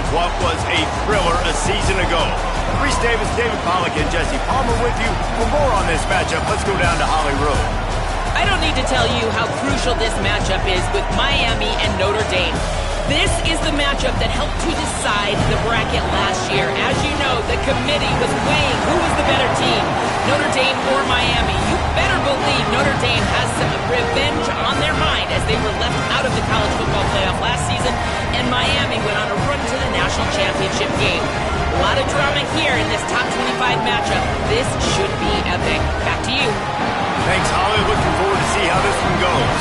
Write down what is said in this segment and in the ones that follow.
of what was a thriller a season ago. Reese Davis, David Pollack, and Jesse Palmer with you. For more on this matchup, let's go down to Holly Road. I don't need to tell you how crucial this matchup is with Miami and Notre Dame. This is the matchup that helped to decide the bracket last year. As you know, the committee was weighing who was the better team, Notre Dame or Miami. You better believe Notre Dame has some revenge on their mind as they were left out of the college football playoff last season, and Miami went on a run to the national championship game. A lot of drama here in this top 25 matchup. This should be epic. Back to you. Thanks, Holly. Looking forward to see how this one goes.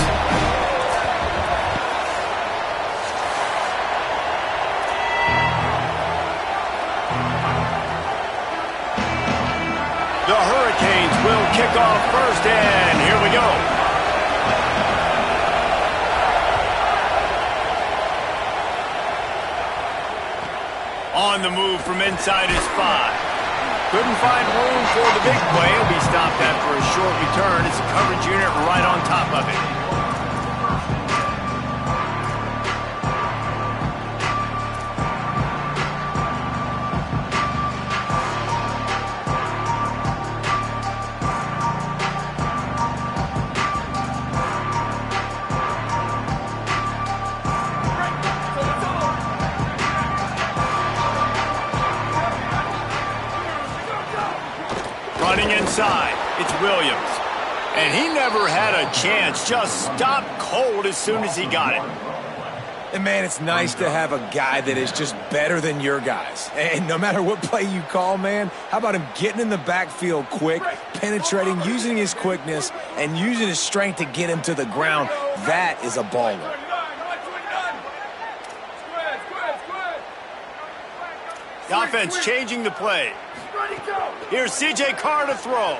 The Hurricanes will kick off first, and here we go. On the move from inside his 5. Couldn't find room for the big play. He'll be stopped after a short return. It's a coverage unit right on top of it. Running inside, it's Williams. And he never had a chance, just stopped cold as soon as he got it. And man, it's nice to have a guy that is just better than your guys. And no matter what play you call, man, how about him getting in the backfield quick, penetrating, using his quickness, and using his strength to get him to the ground. That is a baller. The offense changing the play. Here's C.J. Carr to throw.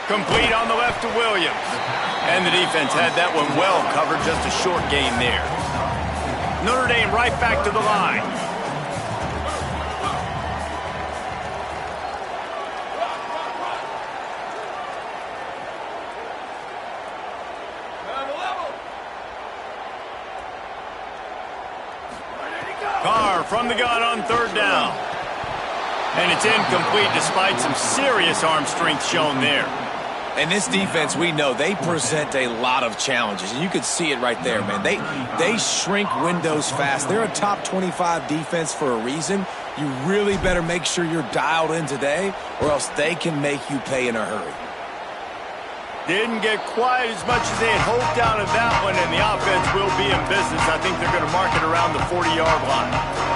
Complete on the left to Williams. And the defense had that one well covered, just a short gain there. Notre Dame right back to the line. Carr from the gun on third down. And it's incomplete despite some serious arm strength shown there. And this defense, we know, they present a lot of challenges. And you can see it right there, man. They shrink windows fast. They're a top 25 defense for a reason. You really better make sure you're dialed in today, or else they can make you pay in a hurry. Didn't get quite as much as they had hoped out of that one, and the offense will be in business. I think they're going to mark it around the 40-yard line.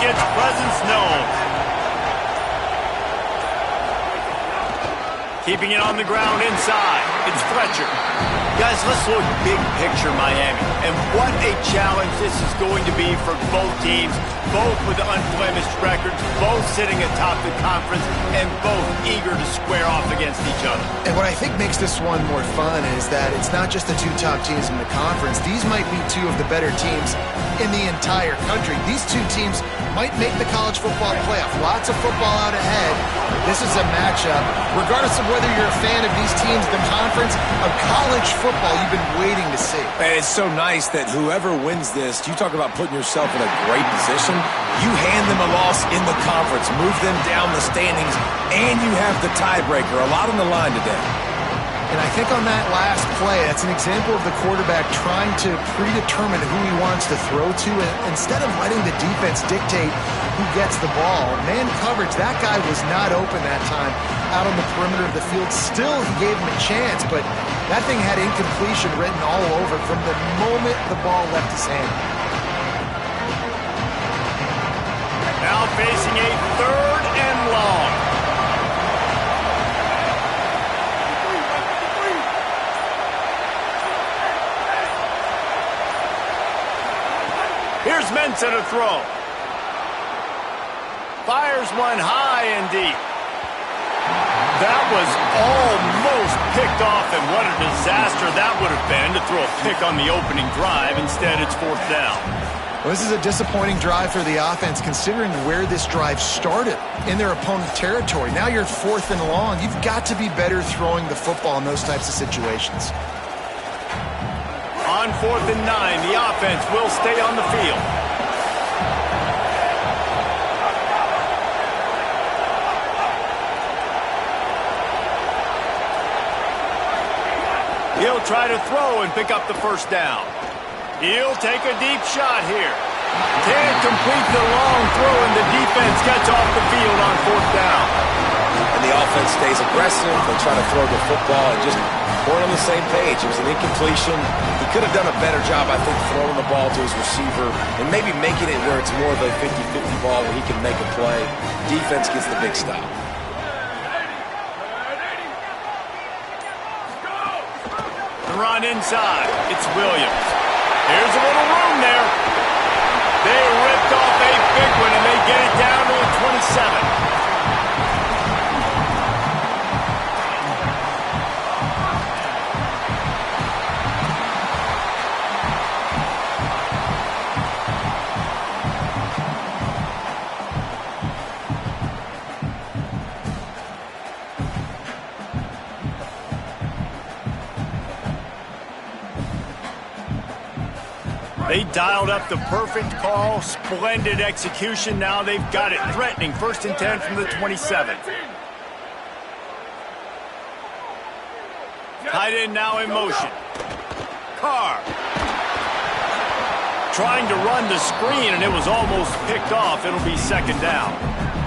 Its presence known. Keeping it on the ground inside. It's Fletcher. Guys, let's look big picture Miami. And what a challenge this is going to be for both teams, both with unblemished records, both sitting atop the conference, and both eager to square off against each other. And what I think makes this one more fun is that it's not just the two top teams in the conference. These might be two of the better teams in the entire country. These two teams might make the college football playoff. Lots of football out ahead. This is a matchup, regardless of whether you're a fan of these teams, the conference, of college football you've been waiting to see. And it's so nice that whoever wins this, you talk about putting yourself in a great position, you hand them a loss in the conference, move them down the standings, and you have the tiebreaker. A lot on the line today. And I think on that last play, that's an example of the quarterback trying to predetermine who he wants to throw to, and instead of letting the defense dictate who gets the ball. Man coverage, that guy was not open that time out on the perimeter of the field. Still, he gave him a chance, but that thing had incompletion written all over from the moment the ball left his hand. Now facing a third and long. Here's Mensah to throw. Fires one high and deep. was almost picked off, and what a disaster that would have been to throw a pick on the opening drive. Instead, it's 4th down. Well, this is a disappointing drive for the offense, considering where this drive started, in their opponent territory. Now you're 4th and long. You've got to be better throwing the football in those types of situations. On 4th and 9, the offense will stay on the field. He'll try to throw and pick up the 1st down. He'll take a deep shot here. Can't complete the long throw, and the defense gets off the field on 4th down. And the offense stays aggressive. They try to throw the football and just weren't on the same page. It was an incompletion. He could have done a better job, I think, throwing the ball to his receiver and maybe making it where it's more of a 50-50 ball where he can make a play. Defense gets the big stop. The run inside. It's Williams. Here's a little room there. They ripped off a big one, and they get it down to a 27. They dialed up the perfect call, splendid execution. Now they've got it threatening. 1st and 10 from the 27. Tight end now in motion. Carr. Trying to run the screen, and it was almost picked off. It'll be 2nd down.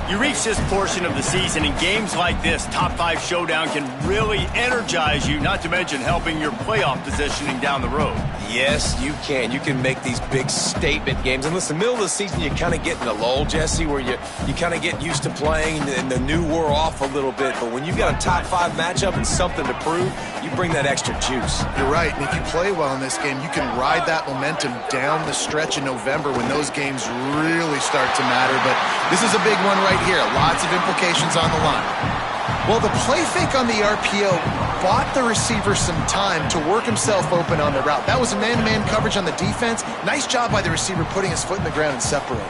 You reach this portion of the season, and games like this, top 5 showdown, can really energize you, not to mention helping your playoff positioning down the road. Yes, you can. You can make these big statement games. And listen, middle of the season, you kind of get in a lull, Jesse, where you kind of get used to playing and the new wore off a little bit. But when you've got a top 5 matchup and something to prove, you bring that extra juice. You're right. And if you play well in this game, you can ride that momentum down the stretch in November when those games really start to matter. But this is a big one right here. Lots of implications on the line. Well, the play fake on the RPO bought the receiver some time to work himself open on the route. That was a man-to-man coverage on the defense. Nice job by the receiver putting his foot in the ground and separating.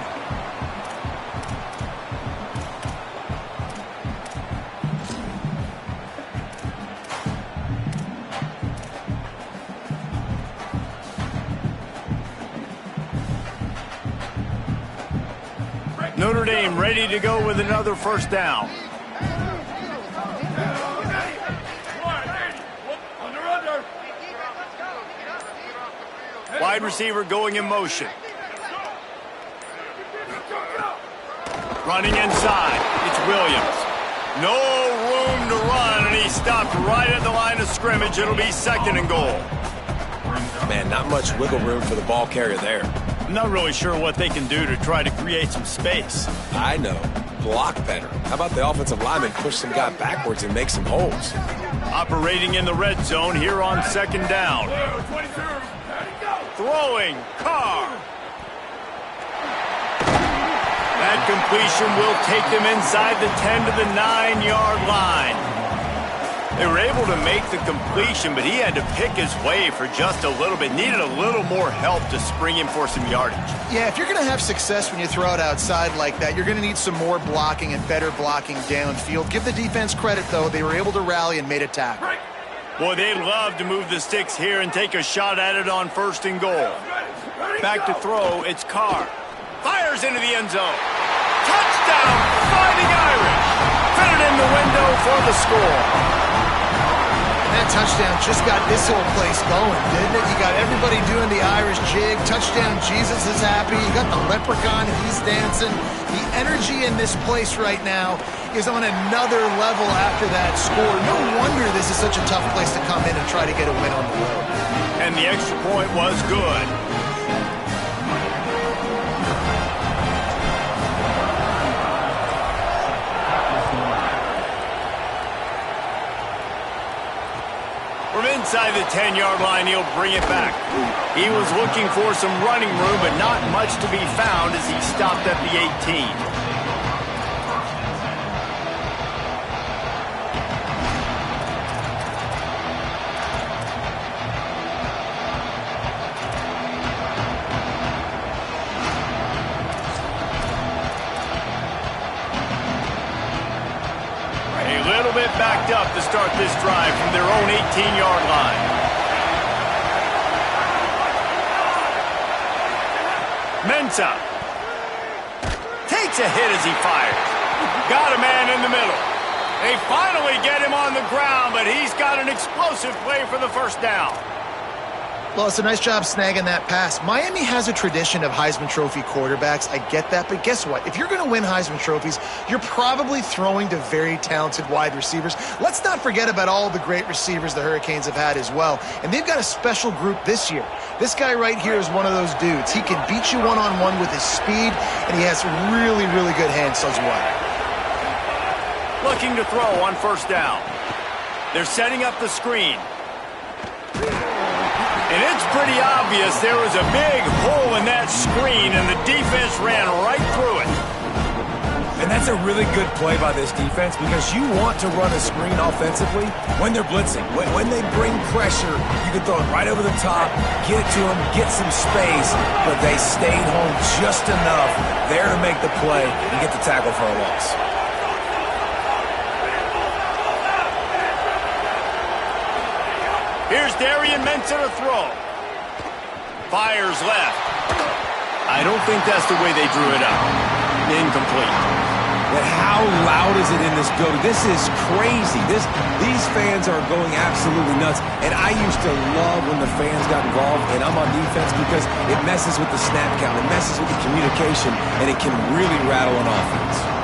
Notre Dame ready to go with another 1st down. Wide receiver going in motion. Running inside. It's Williams. No room to run, and he stopped right at the line of scrimmage. It'll be 2nd and goal. Man, not much wiggle room for the ball carrier there. I'm not really sure what they can do to try to create some space. I know. Block better. How about the offensive lineman push some guy backwards and make some holes? Operating in the red zone here on 2nd down. Throwing, Carr. That completion will take them inside the 10 to the 9-yard line. They were able to make the completion, but he had to pick his way for just a little bit. Needed a little more help to spring him for some yardage. Yeah, if you're going to have success when you throw it outside like that, you're going to need some more blocking and better blocking downfield. Give the defense credit, though. They were able to rally and made a tackle. Boy, they'd love to move the sticks here and take a shot at it on 1st and goal. Back to throw, it's Carr. Fires into the end zone. Touchdown, Fighting Irish. Fitted in the window for the score. That touchdown just got this whole place going, didn't it? You got everybody doing the Irish jig. Touchdown, Jesus is happy. You got the leprechaun, he's dancing. The energy in this place right now is on another level after that score. No wonder this is such a tough place to come in and try to get a win on the road. And the extra point was good. From inside the 10-yard line, he'll bring it back. He was looking for some running room, but not much to be found as he stopped at the 18. bit backed up to start this drive from their own 18-yard line. Mensa takes a hit as he fires. Got a man in the middle. They finally get him on the ground, but he's got an explosive play for the first down. Well, it's a nice job snagging that pass. Miami has a tradition of Heisman Trophy quarterbacks. I get that, but guess what? If you're going to win Heisman Trophies, you're probably throwing to very talented wide receivers. Let's not forget about all the great receivers the Hurricanes have had as well. And they've got a special group this year. This guy right here is one of those dudes. He can beat you one-on-one with his speed, and he has really, really good hands as well. Looking to throw on first down. They're setting up the screen. And it's pretty obvious there was a big hole in that screen, and the defense ran right through it. And that's a really good play by this defense because you want to run a screen offensively when they're blitzing. When they bring pressure, you can throw it right over the top, get it to them, get some space, but they stayed home just enough there to make the play and get the tackle for a loss. Here's Darian Mensa to throw. Fires left. I don't think that's the way they drew it up. Incomplete. But how loud is it in this building? This is crazy. These fans are going absolutely nuts. And I used to love when the fans got involved, and I'm on defense because it messes with the snap count. It messes with the communication, and it can really rattle an offense.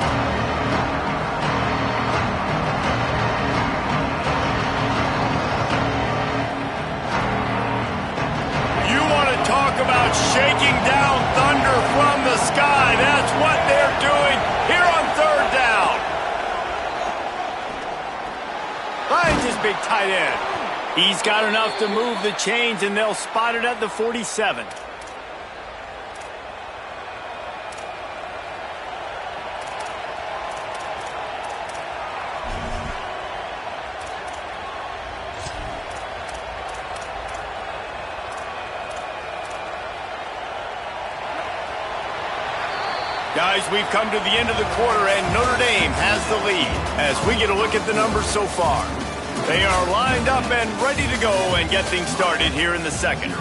Talk about shaking down thunder from the sky. That's what they're doing here on third down. Finds his big tight end. He's got enough to move the chains, and they'll spot it at the 47. Guys, we've come to the end of the quarter, and Notre Dame has the lead as we get a look at the numbers so far. They are lined up and ready to go and get things started here in the second.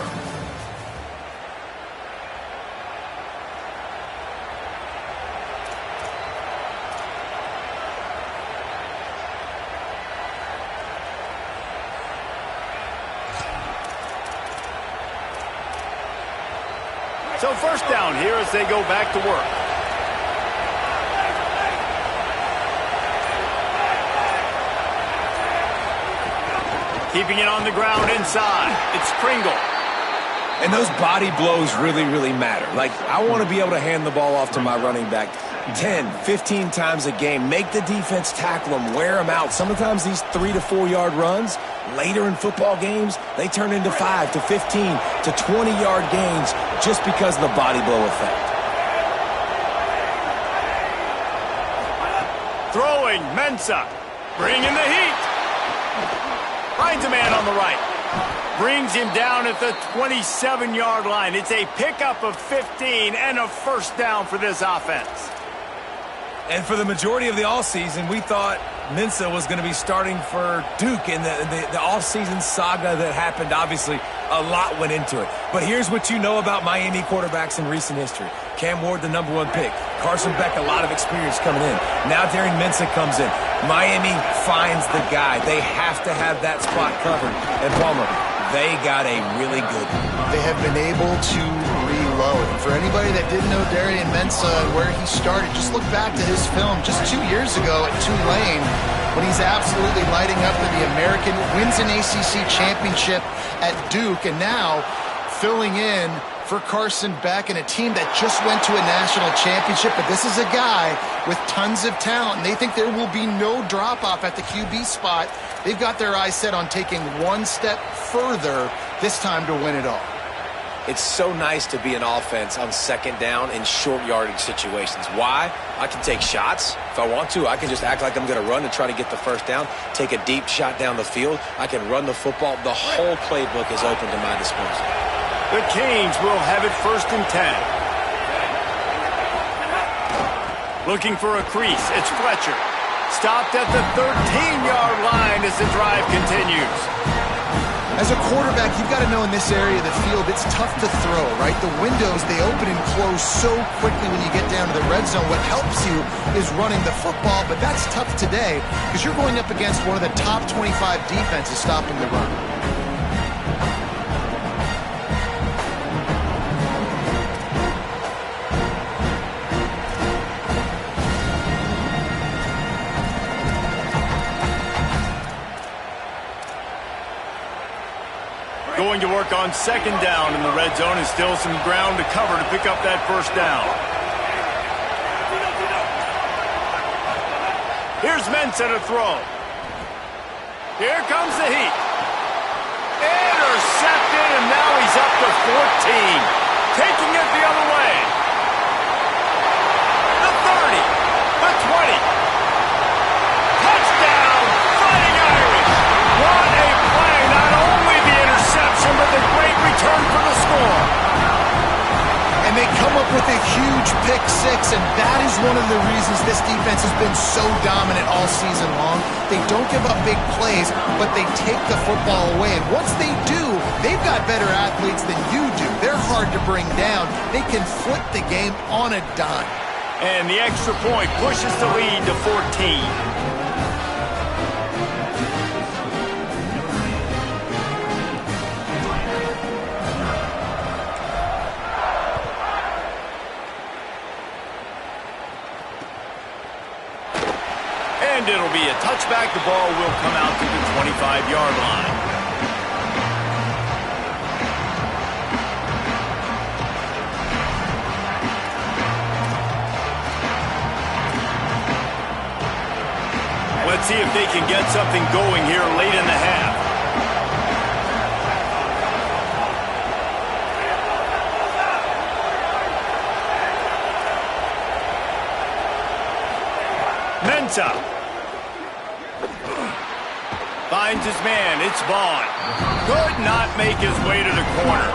So first down here as they go back to work. Keeping it on the ground inside. It's Pringle. And those body blows really, really matter. Like, I want to be able to hand the ball off to my running back 10, 15 times a game. Make the defense tackle them, wear them out. Sometimes these 3 to 4 yard runs, later in football games, they turn into 5 to 15 to 20 yard gains just because of the body blow effect. Throwing, Mensa. Bringing the heat. Finds a man on the right. Brings him down at the 27-yard line. It's a pickup of 15 and a first down for this offense. And for the majority of the offseason, we thought Mensa was going to be starting for Duke. In the offseason saga that happened, obviously, a lot went into it. But here's what you know about Miami quarterbacks in recent history. Cam Ward, the #1 pick. Carson Beck, a lot of experience coming in. Now Darian Mensa comes in. Miami finds the guy. They have to have that spot covered. And Palmer, they got a really good one. They have been able to reload. And for anybody that didn't know Darian Mensa and where he started, just look back to his film just 2 years ago at Tulane when he's absolutely lighting up in the American, wins an ACC championship at Duke, and now filling in for Carson Beck and a team that just went to a national championship. But this is a guy with tons of talent, and they think there will be no drop-off at the QB spot. They've got their eyes set on taking one step further this time to win it all. It's so nice to be an offense on second down in short yardage situations. Why? I can take shots. If I want to, I can just act like I'm going to run and try to get the first down, take a deep shot down the field. I can run the football. The whole playbook is open to my disposal. The Canes will have it 1st and 10. Looking for a crease. It's Fletcher. Stopped at the 13-yard line as the drive continues. As a quarterback, you've got to know in this area of the field, it's tough to throw, right? The windows, they open and close so quickly when you get down to the red zone. What helps you is running the football, but that's tough today because you're going up against one of the top 25 defenses stopping the run. Going to work on second down in the red zone and still some ground to cover to pick up that first down. Here's Mensa to throw. Here comes the heat. Intercepted, and now he's up to 14. Taking it the other way. The 30. The 20. Touchdown, Fighting Irish. What a play. Not only the interception, but the great return for the score. And they come up with a huge pick six, and that is one of the reasons this defense has been so dominant all season long. They don't give up big plays, but they take the football away. And once they do, they've got better athletes than you do. They're hard to bring down. They can flip the game on a dime. And the extra point pushes the lead to 14. And it'll be a touchback. The ball will come out to the 25-yard line. Let's see if they can get something going here late in the half. Mensa. Finds his man. It's Vaughn. Could not make his way to the corner.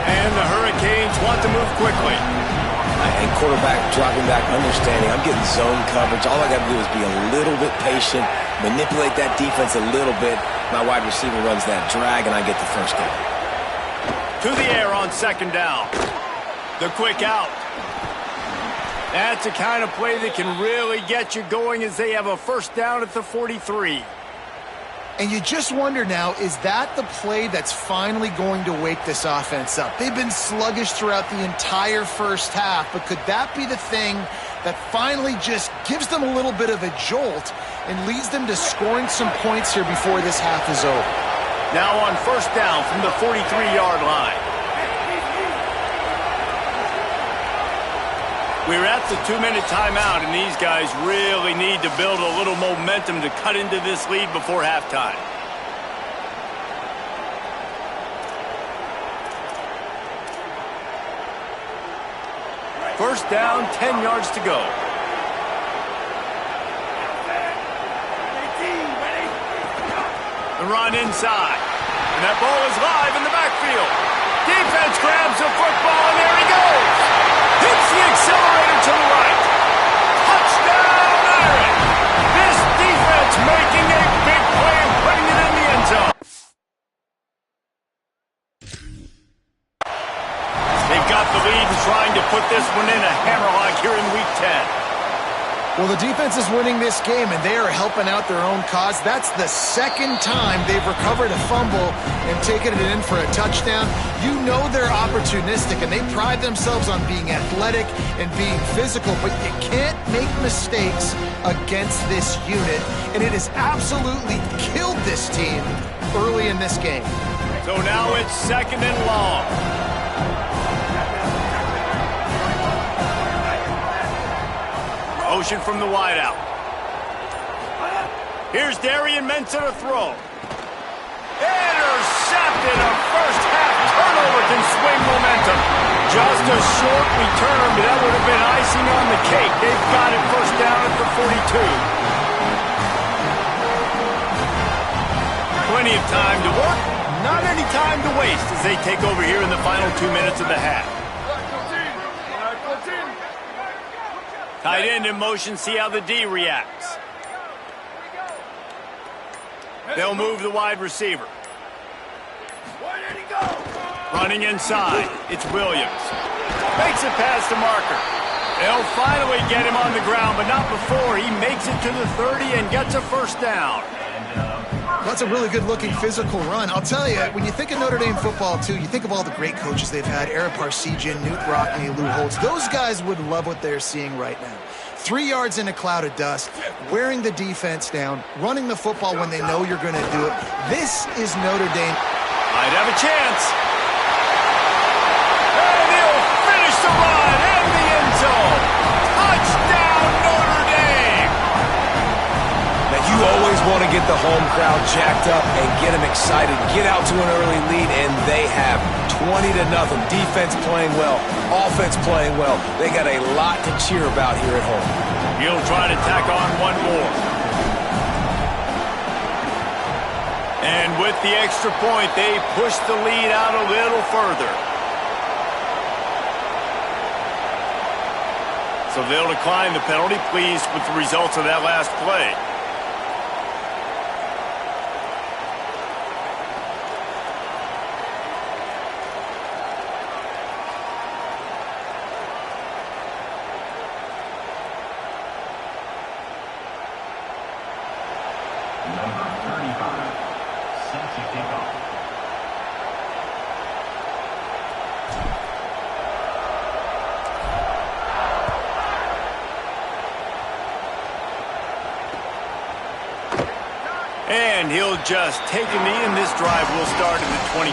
And the Hurricanes want to move quickly. And quarterback dropping back, understanding I'm getting zone coverage. All I got to do is be a little bit patient, manipulate that defense a little bit. My wide receiver runs that drag, and I get the first down. To the air on second down. The quick out. That's the kind of play that can really get you going as they have a first down at the 43. And you just wonder now, is that the play that's finally going to wake this offense up? They've been sluggish throughout the entire first half, but could that be the thing that finally just gives them a little bit of a jolt and leads them to scoring some points here before this half is over? Now on first down from the 43-yard line. We're at the 2-minute timeout, and these guys really need to build a little momentum to cut into this lead before halftime. First down, 10 yards to go. The run inside. And that ball is live in the backfield. Defense grabs the football, and there he goes. Hits the accelerator to the right. Touchdown, Irish. This defense making a big play and putting it in the end zone. They've got the lead and trying to put this one in a hammerlock here in Week 10. Well, the defense is winning this game, and they are helping out their own cause. That's the second time they've recovered a fumble and taken it in for a touchdown. You know they're opportunistic, and they pride themselves on being athletic and being physical, but you can't make mistakes against this unit, and it has absolutely killed this team early in this game. So now it's second and long. Motion from the wideout. Here's Darian Mensa to throw. Intercepted. A first half turnover can swing momentum. Just a short return, but that would have been icing on the cake. They've got it first down at the 42. Plenty of time to work. Not any time to waste as they take over here in the final 2 minutes of the half. Tight end in motion, see how the D reacts. They'll move the wide receiver. Running inside, it's Williams. Makes it past the marker. They'll finally get him on the ground, but not before he makes it to the 30 and gets a first down. That's a really good-looking physical run. I'll tell you, when you think of Notre Dame football, too, you think of all the great coaches they've had, Eric Parsegian, Newt Rockne, Lou Holtz. Those guys would love what they're seeing right now. 3 yards in a cloud of dust, wearing the defense down, running the football when they know you're going to do it. This is Notre Dame. Might have a chance. And he'll finish the run in the end zone. Touchdown, Notre Dame. Now, you always want to get the home crowd jacked up and get them excited, get out to an early lead, and they have 20-0. Defense playing well, offense playing well. They got a lot to cheer about here at home. He'll try to tack on one more. And with the extra point, they push the lead out a little further. So they'll decline the penalty, pleased with the results of that last play. And he'll just take a knee, and this drive will start at the 25.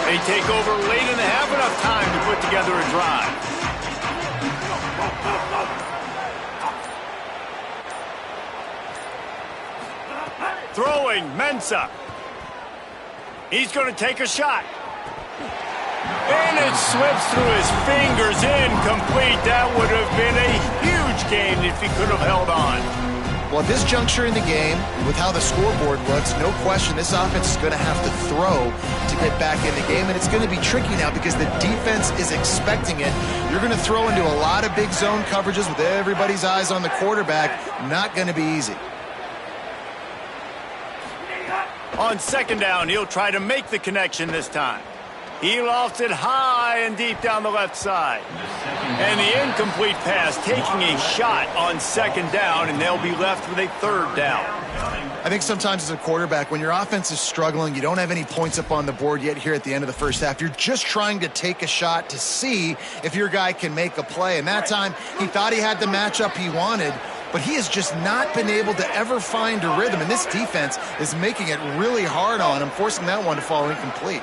They take over late and have enough time to put together a drive. Throwing, Mensah. He's going to take a shot. And it slips through his fingers, incomplete. That would have been a huge gain if he could have held on. Well, at this juncture in the game, with how the scoreboard looks, no question this offense is going to have to throw to get back in the game, and it's going to be tricky now because the defense is expecting it. You're going to throw into a lot of big zone coverages with everybody's eyes on the quarterback. Not going to be easy. On second down, he'll try to make the connection this time. He lofts it high and deep down the left side. And the incomplete pass taking a shot on second down, and they'll be left with a third down. I think sometimes as a quarterback, when your offense is struggling, you don't have any points up on the board yet here at the end of the first half. You're just trying to take a shot to see if your guy can make a play. And that time, he thought he had the matchup he wanted, but he has just not been able to ever find a rhythm. And this defense is making it really hard on him, forcing that one to fall incomplete.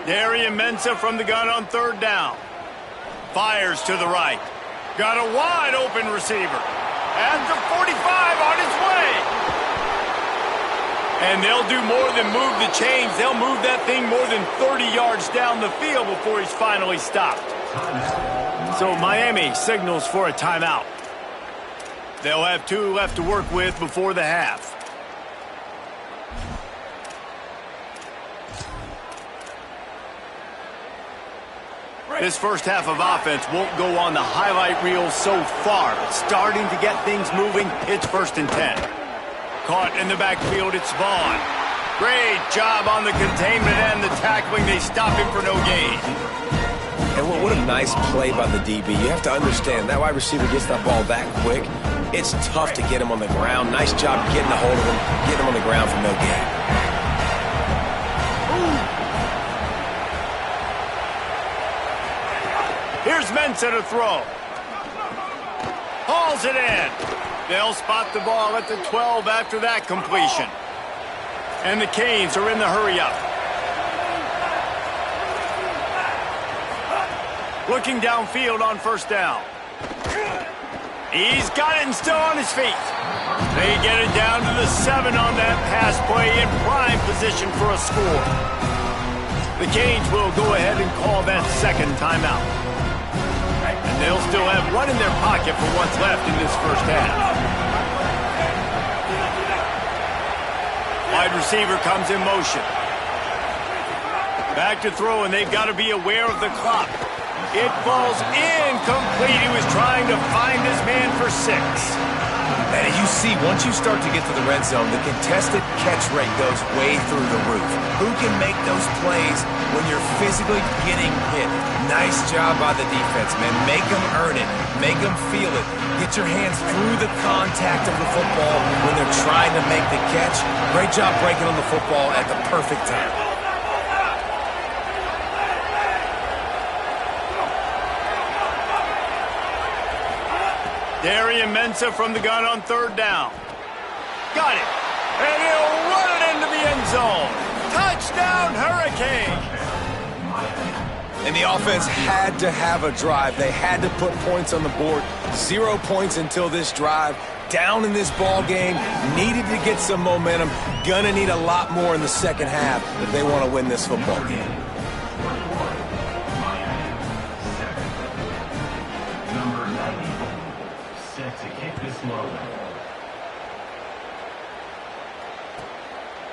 Darian Mensah from the gun on third down. Fires to the right. Got a wide open receiver. At the 45 on his way. And they'll do more than move the chains. They'll move that thing more than 30 yards down the field before he's finally stopped. So Miami signals for a timeout. They'll have 2 left to work with before the half. This first half of offense won't go on the highlight reel so far, but starting to get things moving, it's 1st and 10. Caught in the backfield, it's Vaughn. Great job on the containment and the tackling. They stop him for no gain. And what a nice play by the DB. You have to understand, that wide receiver gets that ball that quick. It's tough to get him on the ground. Nice job getting a hold of him, getting him on the ground for no gain. Here's Mensah to throw. Hauls it in. They'll spot the ball at the 12 after that completion. And the Canes are in the hurry-up. Looking downfield on 1st down. He's got it and still on his feet. They get it down to the 7 on that pass play in prime position for a score. The Canes will go ahead and call that second timeout. And they'll still have one in their pocket for what's left in this first half. Wide receiver comes in motion. Back to throw, and they've got to be aware of the clock. It falls incomplete. He was trying to find his man for 6. And as you see, once you start to get to the red zone, the contested catch rate goes way through the roof. Who can make those plays when you're physically getting hit? Nice job by the defense, man. Make them earn it. Make them feel it. Get your hands through the contact of the football when they're trying to make the catch. Great job breaking on the football at the perfect time. Darian Mensah from the gun on third down. Got it. And he'll run it into the end zone. Touchdown, Hurricanes. And the offense had to have a drive. They had to put points on the board. 0 points until this drive. Down in this ball game. Needed to get some momentum. Gonna need a lot more in the second half if they want to win this football game.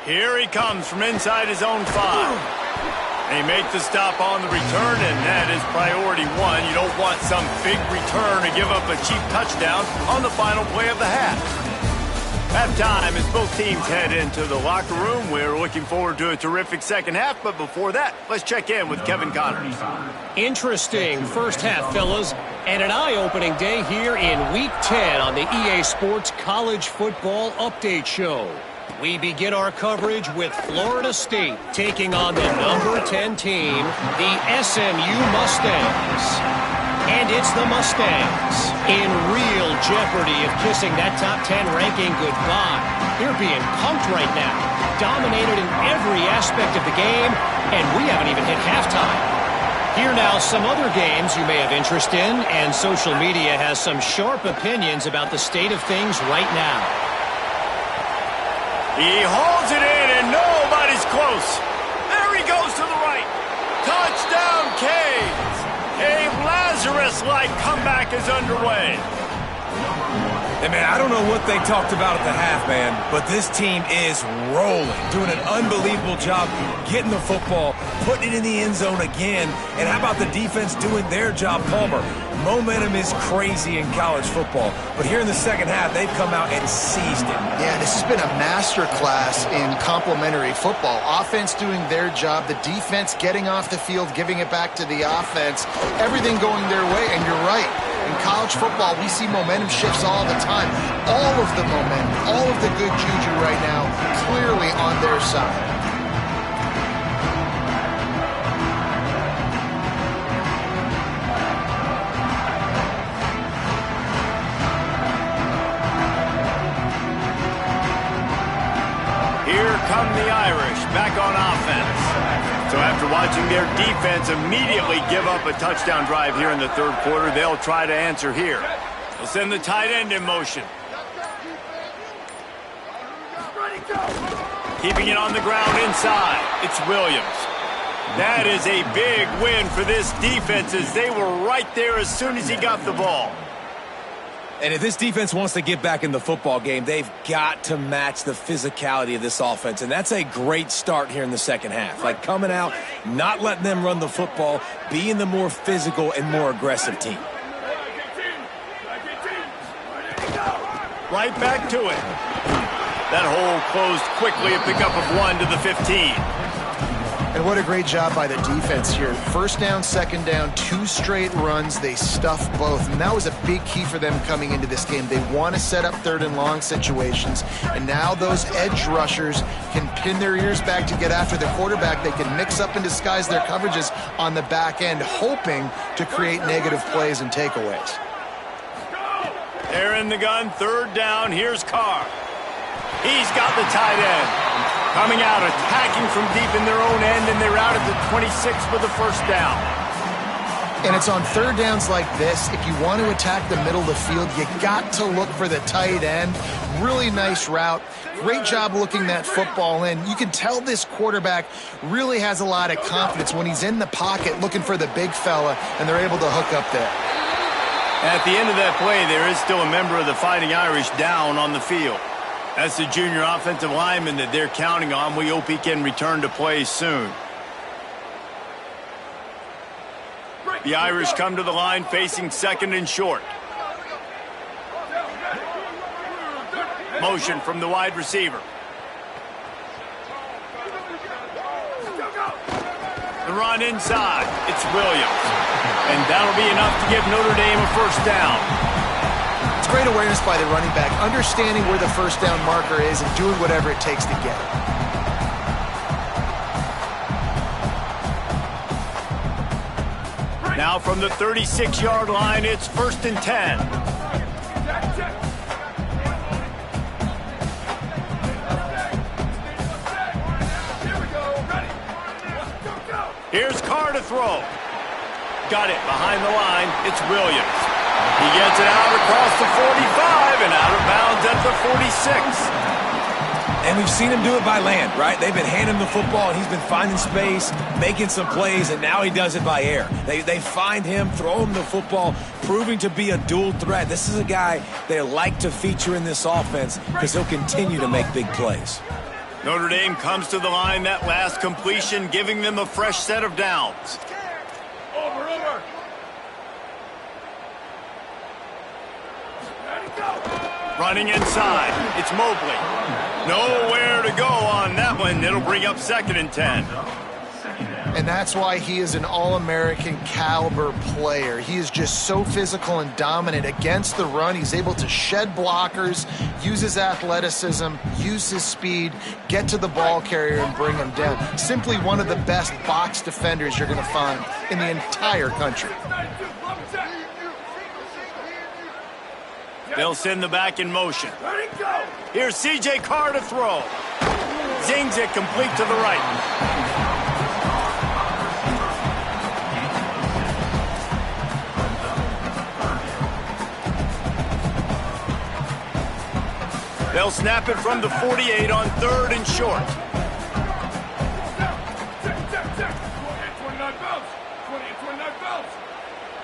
Here he comes from inside his own 5. They make the stop on the return, and that is priority 1. You don't want some big return to give up a cheap touchdown on the final play of the half. Halftime as both teams head into the locker room. We're looking forward to a terrific second half, but before that, let's check in with Kevin Connors. Interesting first half, fellas, and an eye-opening day here in Week 10 on the EA Sports College Football Update Show. We begin our coverage with Florida State taking on the number 10 team, the SMU Mustangs. And it's the Mustangs in real jeopardy of kissing that top 10 ranking goodbye. They're being punked right now, dominated in every aspect of the game, and we haven't even hit halftime. Here now some other games you may have interest in, and social media has some sharp opinions about the state of things right now. He holds it in, and nobody's close. There he goes to the right. Touchdown, Canes. A Lazarus-like comeback is underway. Hey, man, I don't know what they talked about at the half, man, but this team is rolling, doing an unbelievable job getting the football, putting it in the end zone again, and how about the defense doing their job, Palmer? Momentum is crazy in college football, but here in the second half, they've come out and seized it. Yeah, this has been a masterclass in complementary football. Offense doing their job, the defense getting off the field, giving it back to the offense, everything going their way, and you're right. In college football, we see momentum shifts all the time. All of the momentum, all of the good juju right now, clearly on their side. Here come the Irish back on offense. So after watching their defense immediately give up a touchdown drive here in the third quarter, they'll try to answer here. They'll send the tight end in motion. Keeping it on the ground inside, it's Williams. That is a big win for this defense as they were right there as soon as he got the ball. And if this defense wants to get back in the football game, they've got to match the physicality of this offense. And that's a great start here in the second half. Like coming out, not letting them run the football, being the more physical and more aggressive team. Right back to it. That hole closed quickly, a pickup of 1 to the 15. And what a great job by the defense here. First down, second down, 2 straight runs. They stuffed both. And that was a big key for them coming into this game. They want to set up third and long situations. And now those edge rushers can pin their ears back to get after the quarterback. They can mix up and disguise their coverages on the back end, hoping to create negative plays and takeaways. They're in the gun, third down. Here's Carr. He's got the tight end. Coming out, attacking from deep in their own end, and they're out at the 26 for the first down. And it's on third downs like this, if you want to attack the middle of the field, you got to look for the tight end. Really nice route. Great job looking that football in. You can tell this quarterback really has a lot of confidence when he's in the pocket looking for the big fella, and they're able to hook up there. At the end of that play, there is still a member of the Fighting Irish down on the field. That's the junior offensive lineman that they're counting on. We hope he can return to play soon. The Irish come to the line facing second and short. Motion from the wide receiver. The run inside. It's Williams. And that'll be enough to give Notre Dame a first down. It's great awareness by the running back, understanding where the first down marker is and doing whatever it takes to get it. Now from the 36-yard line, it's 1st and 10. Here's Carr to throw. Got it behind the line. It's Williams. He gets it out across the 45 and out of bounds at the 46. And we've seen him do it by land, right? They've been handing the football, and he's been finding space, making some plays, and now he does it by air. They find him, throw him the football, proving to be a dual threat. This is a guy they like to feature in this offense because he'll continue to make big plays. Notre Dame comes to the line, that last completion, giving them a fresh set of downs. Over. Running inside, it's Mobley. Nowhere to go on that one. It'll bring up 2nd and 10. And that's why he is an All-American caliber player. He is just so physical and dominant against the run. He's able to shed blockers, use his athleticism, use his speed, get to the ball carrier and bring him down. Simply one of the best box defenders you're going to find in the entire country. They'll send the back in motion. Here's C.J. Carr to throw. Zings it complete to the right. They'll snap it from the 48 on 3rd and short.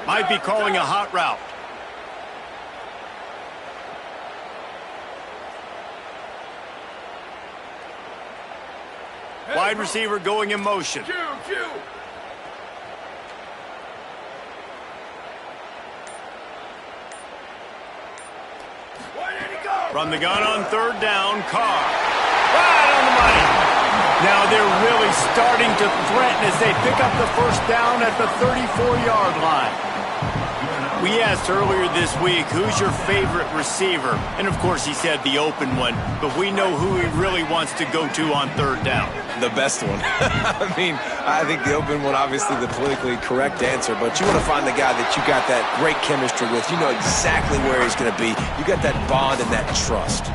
Might be calling a hot route. Wide receiver going in motion. From the gun on 3rd down, Carr. Right on the money. Now they're really starting to threaten as they pick up the first down at the 34-yard line. We asked earlier this week, who's your favorite receiver? And, of course, he said the open one, but we know who he really wants to go to on 3rd down. The best one. I mean, I think the open one, obviously the politically correct answer, but you want to find the guy that you got that great chemistry with. You know exactly where he's going to be. You got that bond and that trust.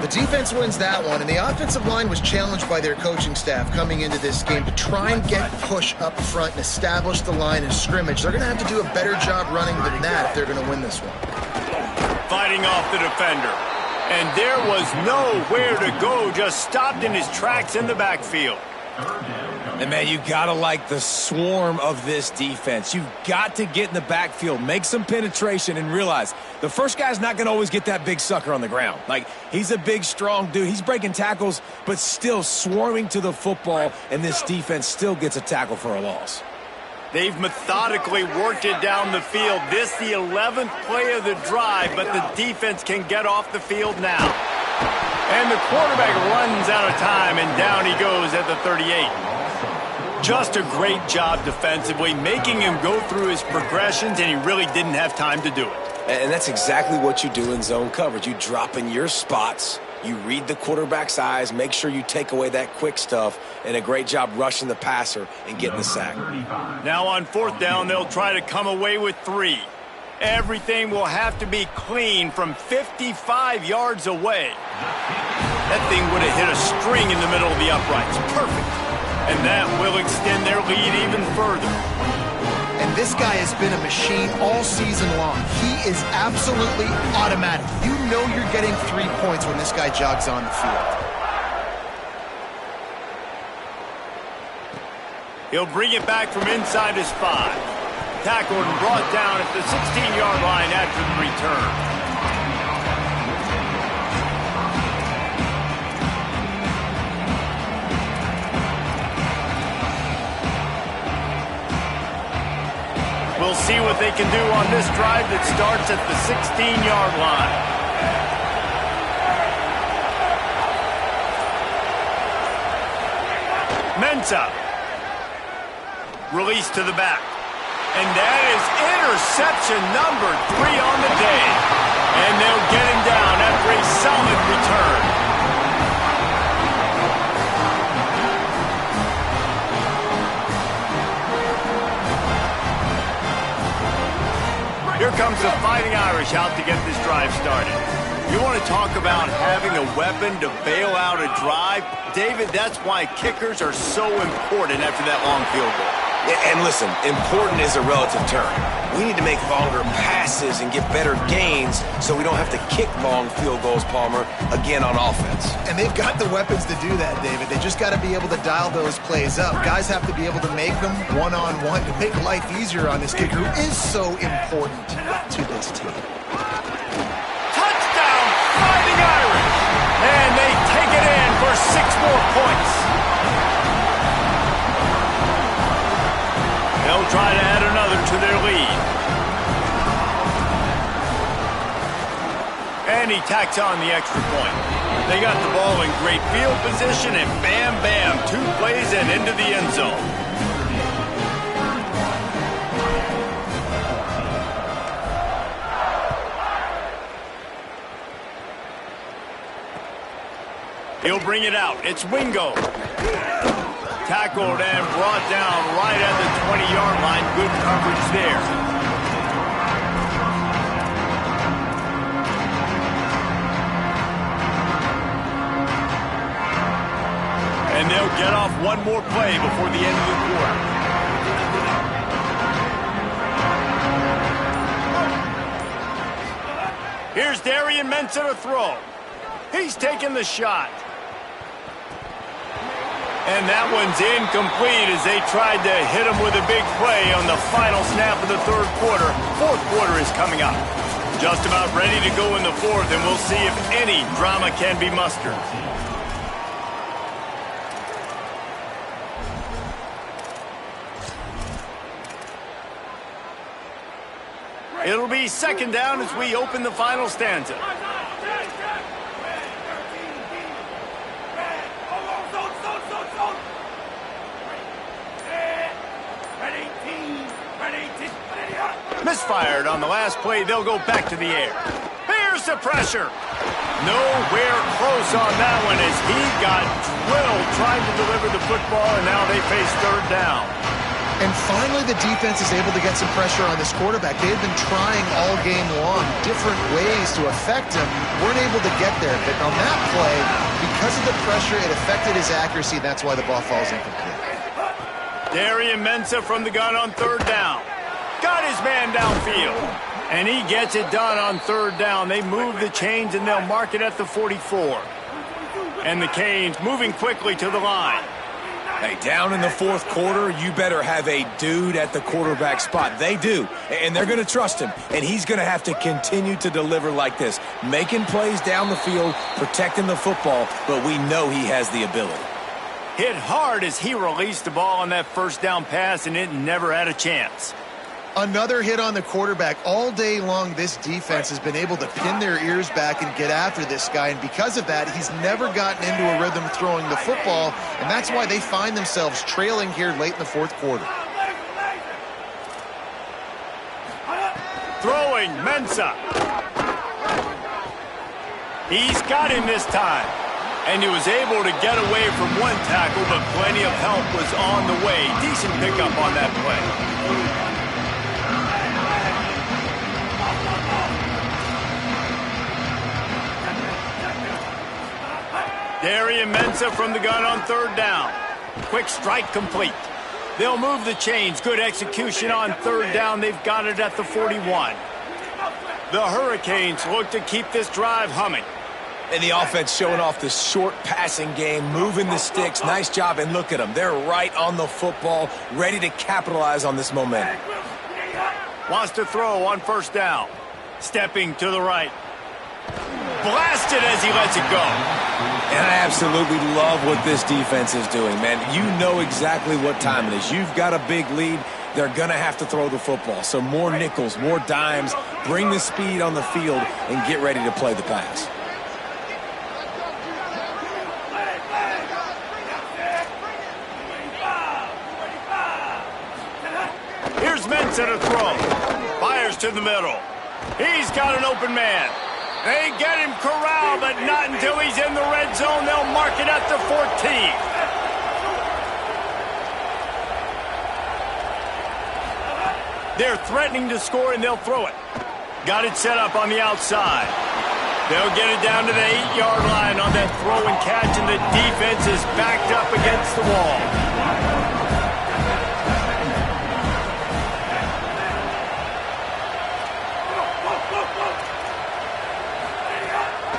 The defense wins that one, and the offensive line was challenged by their coaching staff coming into this game to try and get push up front and establish the line of scrimmage. They're going to have to do a better job running than that if they're going to win this one. Fighting off the defender. And there was nowhere to go, just stopped in his tracks in the backfield. And, man, you got to like the swarm of this defense. You've got to get in the backfield, make some penetration, and realize the first guy's not going to always get that big sucker on the ground. Like, he's a big, strong dude. He's breaking tackles, but still swarming to the football, and this defense still gets a tackle for a loss. They've methodically worked it down the field. This the 11th play of the drive, but the defense can get off the field now. And the quarterback runs out of time, and down he goes at the 38. Just a great job defensively, making him go through his progressions, and he really didn't have time to do it. And that's exactly what you do in zone coverage. You drop in your spots, you read the quarterback's eyes, make sure you take away that quick stuff, and a great job rushing the passer and getting the sack. Now on 4th down, they'll try to come away with 3. Everything will have to be clean from 55 yards away. That thing would have hit a string in the middle of the uprights. Perfect. And that will extend their lead even further. And This guy has been a machine all season long. He is absolutely automatic. You know you're getting 3 points when this guy jogs on the field. He'll bring it back from inside his 5. Tackled and brought down at the 16-yard line after the return. We'll see what they can do on this drive that starts at the 16-yard line. Mensah. Release to the back. And that is interception number 3 on the day. And they'll get him down after a solid return. Here comes the Fighting Irish out to get this drive started. You want to talk about having a weapon to bail out a drive? David, that's why kickers are so important after that long field goal. And listen, important is a relative term. We need to make longer passes and get better gains so we don't have to kick long field goals, Palmer, again on offense. And they've got the weapons to do that, David. They just got to be able to dial those plays up. Guys have to be able to make them one-on-one to make life easier on this kicker who is so important to this team. Touchdown, Fighting Irish! And they take it in for 6 more points. They'll try to add another to their lead. And he tacks on the extra point. They got the ball in great field position, and bam, bam, 2 plays and into the end zone. He'll bring it out. It's Wingo. Tackled and brought down right at the 20-yard line. Good coverage there. And they'll get off one more play before the end of the quarter. Here's Darian Mensah to throw. He's taking the shot. And that one's incomplete as they tried to hit him with a big play on the final snap of the 3rd quarter. 4th quarter is coming up. Just about ready to go in the 4th, and we'll see if any drama can be mustered. It'll be 2nd down as we open the final stanza. Misfired on the last play. They'll go back to the air. Here's the pressure. Nowhere close on that one as he got drilled trying to deliver the football, and now they face 3rd down. And finally, the defense is able to get some pressure on this quarterback. They had been trying all game long different ways to affect him. Weren't able to get there. But on that play, because of the pressure, it affected his accuracy. That's why the ball falls incomplete. Darian Mensah from the gun on 3rd down. Got his man downfield. And he gets it done on 3rd down. They move the chains, and they'll mark it at the 44. And the Canes moving quickly to the line. Hey, down in the 4th quarter, you better have a dude at the quarterback spot. They do, and they're going to trust him. And he's going to have to continue to deliver like this, making plays down the field, protecting the football, but we know he has the ability. Hit hard as he released the ball on that 1st down pass, and it never had a chance. Another hit on the quarterback. All day long, this defense has been able to pin their ears back and get after this guy, and because of that, he's never gotten into a rhythm throwing the football, and that's why they find themselves trailing here late in the 4th quarter. Throwing, Mensah. He's got him this time, and he was able to get away from one tackle, but plenty of help was on the way. Decent pickup on that play. Darian Mensah from the gun on 3rd down. Quick strike complete. They'll move the chains. Good execution on third down. They've got it at the 41. The Hurricanes look to keep this drive humming. And the offense showing off the short passing game, moving the sticks. Nice job, and look at them. They're right on the football, ready to capitalize on this momentum. Wants to throw on first down. Stepping to the right. Blasted as he lets it go. And I absolutely love what this defense is doing, man. You know exactly what time it is. You've got a big lead. They're going to have to throw the football. So more nickels, more dimes. Bring the speed on the field and get ready to play the pass. Here's Mensa to throw. Fires to the middle. He's got an open man. They get him corralled, but not until he's in the red zone. They'll mark it at the 14. They're threatening to score, and they'll throw it. Got it set up on the outside. They'll get it down to the 8-yard line on that throw and catch, and the defense is backed up against the wall.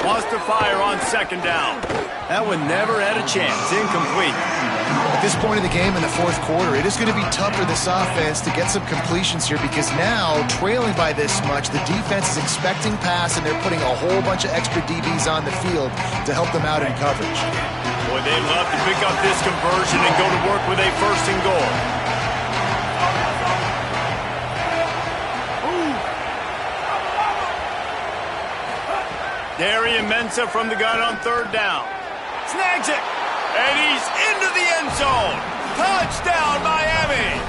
Wants to fire on second down. That one never had a chance. Incomplete. At this point of the game in the fourth quarter, it is going to be tough for this offense to get some completions here because now, trailing by this much, the defense is expecting pass, and they're putting a whole bunch of extra DBs on the field to help them out in coverage. Boy, they'd love to pick up this conversion and go to work with a first and goal. Darian Mensah from the gun on third down. Snags it. And he's into the end zone. Touchdown, Miami.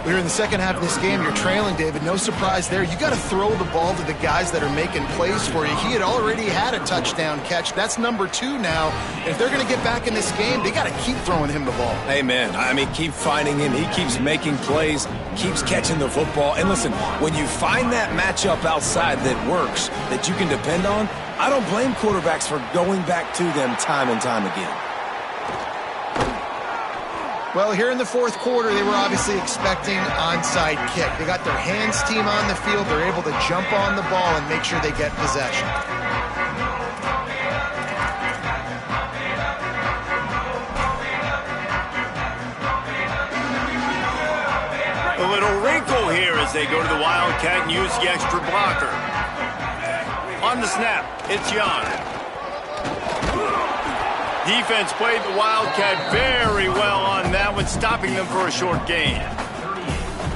We're in the second half of this game. You're trailing, David. No surprise there. You got to throw the ball to the guys that are making plays for you. He had already had a touchdown catch. That's number 2 now. If they're going to get back in this game, they got to keep throwing him the ball. Amen. I mean, keep finding him. He keeps making plays, keeps catching the football. And listen, when you find that matchup outside that works, that you can depend on, I don't blame quarterbacks for going back to them time and time again. Well, here in the fourth quarter, they were obviously expecting onside kick. They got their hands team on the field. They're able to jump on the ball and make sure they get possession. A little wrinkle here as they go to the Wildcat and use the extra blocker. On the snap, it's Young. Defense played the Wildcat very well on that one, stopping them for a short gain.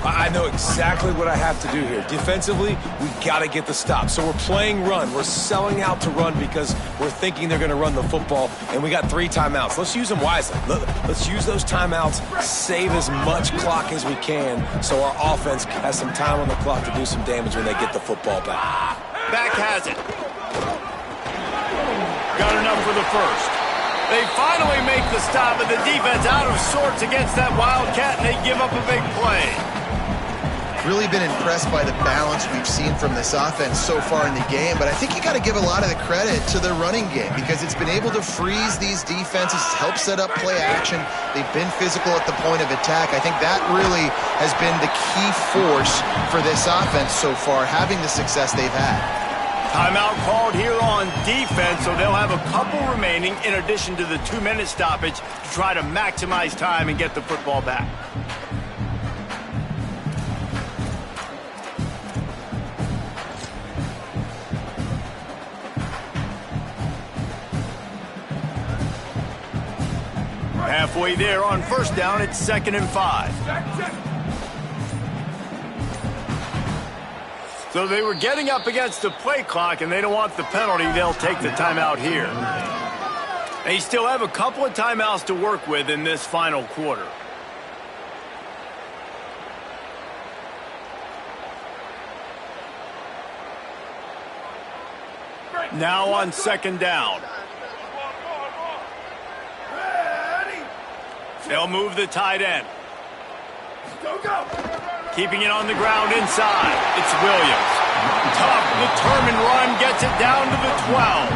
I know exactly what I have to do here. Defensively, we got to get the stop. So we're playing run. We're selling out to run because we're thinking they're going to run the football, and we got 3 timeouts. Let's use them wisely. Let's use those timeouts, save as much clock as we can so our offense has some time on the clock to do some damage when they get the football back. Back has it. Got enough for the first. They finally make the stop, but the defense out of sorts against that Wildcat, and they give up a big play. Really been impressed by the balance we've seen from this offense so far in the game, but I think you got to give a lot of the credit to the running game because it's been able to freeze these defenses, help set up play action. They've been physical at the point of attack. I think that really has been the key force for this offense so far, having the success they've had. Timeout called here on defense, so they'll have a couple remaining in addition to the 2-minute stoppage to try to maximize time and get the football back. Halfway there on first down, it's 2nd and 5. So they were getting up against the play clock, and they don't want the penalty. They'll take the timeout here. They still have a couple of timeouts to work with in this final quarter. Now on 2nd down. They'll move the tight end. Go. Keeping it on the ground inside. It's Williams. Tough, determined run gets it down to the 12.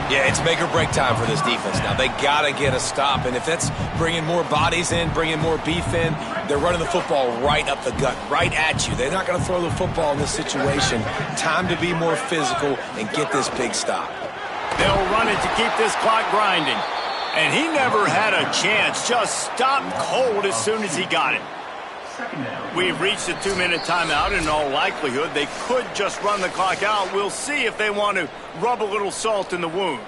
Yeah, it's make or break time for this defense now. They got to get a stop, and if that's bringing more bodies in, bringing more beef in, they're running the football right up the gut, right at you. They're not going to throw the football in this situation. Time to be more physical and get this big stop. They'll run it to keep this clock grinding. And he never had a chance, just stopped cold as soon as he got it. We've reached a 2-minute timeout. In all likelihood, they could just run the clock out. We'll see if they want to rub a little salt in the wound.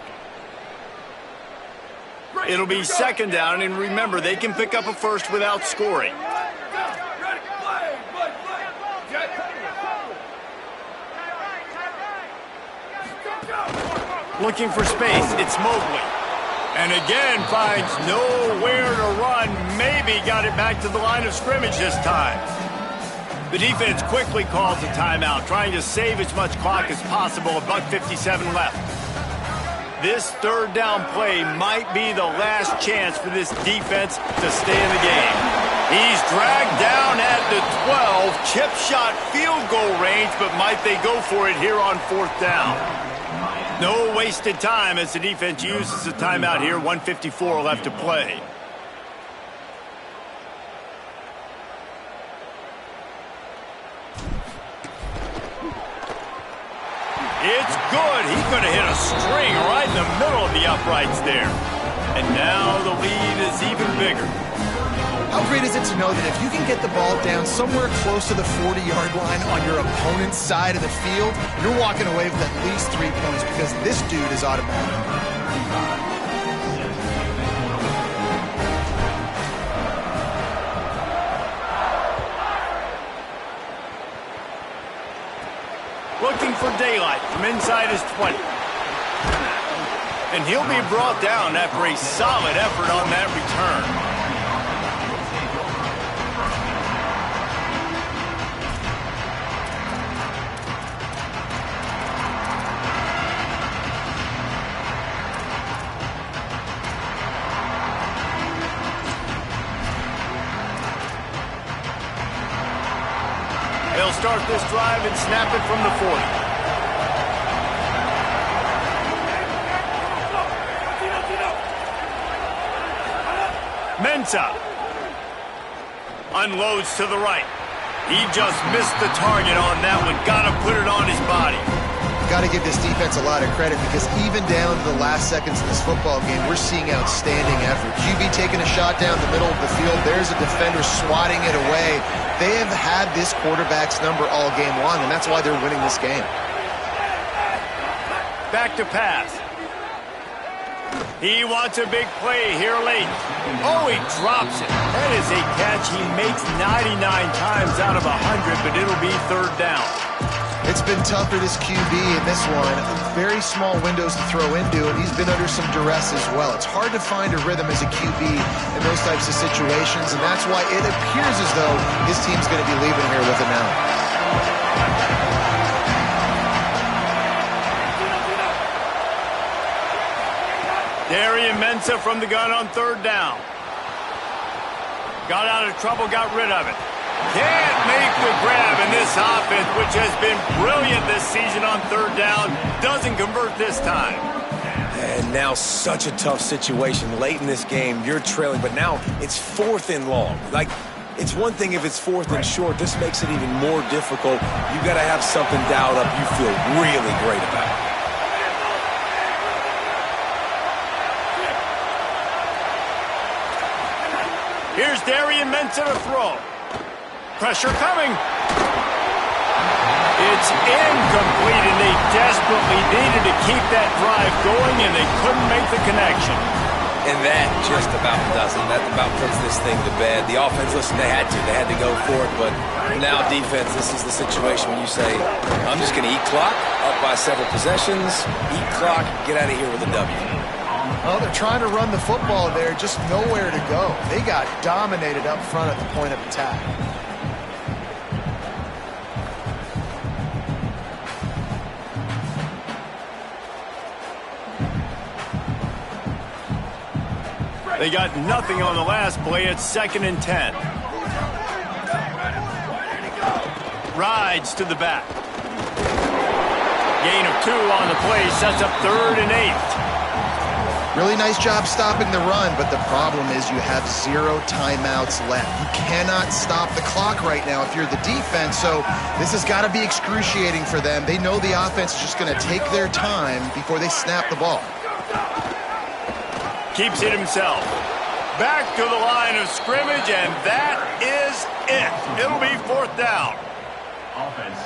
It'll be second down, and remember, they can pick up a first without scoring. Looking for space, it's Mobley. And again, finds nowhere to run. Maybe got it back to the line of scrimmage this time. The defense quickly calls a timeout, trying to save as much clock as possible. $1:57 left. This third down play might be the last chance for this defense to stay in the game. He's dragged down at the 12. Chip shot field goal range, but might they go for it here on fourth down? No wasted time as the defense uses a timeout here. 1:54 left to play. It's good. He's going to hit a string right in the middle of the uprights there. And now the lead is even bigger. How great is it to know that if you can get the ball down somewhere close to the 40-yard line on your opponent's side of the field, you're walking away with at least 3 points because this dude is automatic. Looking for daylight from inside his 20. And he'll be brought down after a solid effort on that return. They'll start this drive and snap it from the 40. Mensah unloads to the right. He just missed the target on that one. Got to put it on his body. Got to give this defense a lot of credit because even down to the last seconds in this football game, we're seeing outstanding effort. QB taking a shot down the middle of the field. There's a defender swatting it away. They have had this quarterback's number all game long, and that's why they're winning this game. Back to pass. He wants a big play here late. Oh, he drops it. That is a catch he makes 99 times out of 100, but it'll be third down. It's been tough for this QB in this one. Very small windows to throw into, and he's been under some duress as well. It's hard to find a rhythm as a QB in those types of situations, and that's why it appears as though his team's going to be leaving here with an L. Darian Mensah from the gun on third down. Got out of trouble, got rid of it. Can't make the grab in this offense, which has been brilliant this season on third down. Doesn't convert this time. And now such a tough situation. Late in this game, you're trailing, but now it's fourth and long. Like, it's one thing if it's fourth and short. This makes it even more difficult. You got to have something dialed up you feel really great about. Here's Darian Mensah to throw. Pressure coming. It's incomplete, and they desperately needed to keep that drive going, and they couldn't make the connection. And that just about does it. That about puts this thing to bed. The offense, listen, they had to go for it, but now defense, this is the situation when you say, I'm just going to eat clock, up by several possessions, eat clock, get out of here with a W. Well, they're trying to run the football there, just nowhere to go. They got dominated up front at the point of attack. They got nothing on the last play. It's 2nd and 10. Rides to the back. Gain of 2 on the play. Sets up 3rd and 8. Really nice job stopping the run, but the problem is you have 0 timeouts left. You cannot stop the clock right now if you're the defense, so this has got to be excruciating for them. They know the offense is just going to take their time before they snap the ball. Keeps it himself. Back to the line of scrimmage, and that is it. It'll be 4th down. Offense.